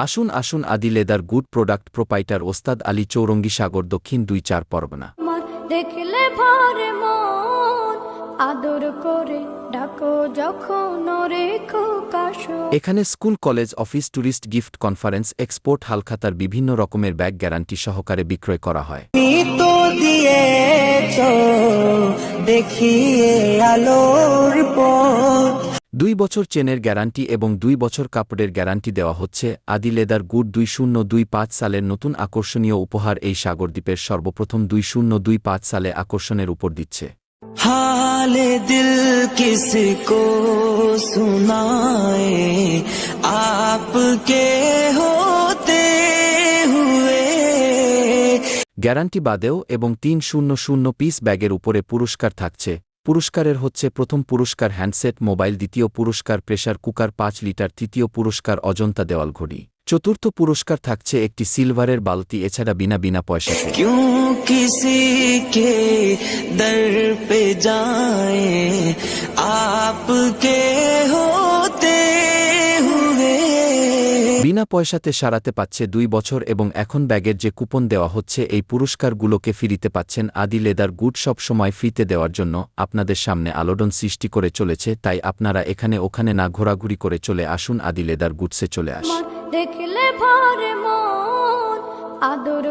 আসুন আসুন আদি লেদার গুড প্রোডাক্ট প্রোপাইটার ওস্তাদ আলী চৌরঙ্গী সাগর দক্ষিণ ২-৪ পরগনা। দেখলে ভরে মন আদর করে ডাকো যখন রে খোকাশো। এখানে school college office tourist gift conference export হালখাতার বিভিন্ন রকমের ব্যাগ গ্যারান্টি সহকারে বিক্রয় করা হয়। তো দিয়েছো দেখিয়ে আলোর পথ। ২ বছর চেনের গ্যারান্টি এবং ২ বছর কাপড়ের গ্যারান্টি দেওয়া হচ্ছে। আদি লেদার গুড ২০২৫ সালের নতুন আকর্ষণীয় উপহার এই সাগরদ্বীপের সর্বপ্রথম ২০২৫ সালে আকর্ষণের উপর দিচ্ছে। हाले दिल किसको सुनाए आपके होते हुए। গ্যারান্টি বাদেও এবং ৩০০ পিস ব্যাগের উপরে পুরস্কার থাকছে। পুরস্কারের হচ্ছে প্রথম পুরস্কার হ্যান্ডসেট মোবাইল, দ্বিতীয় পুরস্কার প্রেসার কুকার ৫ লিটার, তৃতীয় পুরস্কার অজন্তা দেওয়াল ঘড়ি, চতুর্থ পুরস্কার থাকছে একটি সিলভারের বালতি, এছাড়া বিনা পয়সাতে। क्यों किसी के दर पे जाए आपके होते हुए। বিনা পয়সাতে সারাতে পাচ্ছে ২ বছর এবং এখন ব্যাগের যে কুপন দেওয়া হচ্ছে এই পুরস্কারগুলোকে ফ্রিতে পাচ্ছেন। আদি লেদার গুড সব সময় ফ্রিতে দেওয়ার জন্য আপনাদের সামনে আলোড়ন সৃষ্টি করে চলেছে, তাই আপনারা এখানে ওখানে না ঘোরাঘুরি করে চলে আসুন, আদি লেদার গুডসে চলে আসুন। দেখলে ভরে মন আদর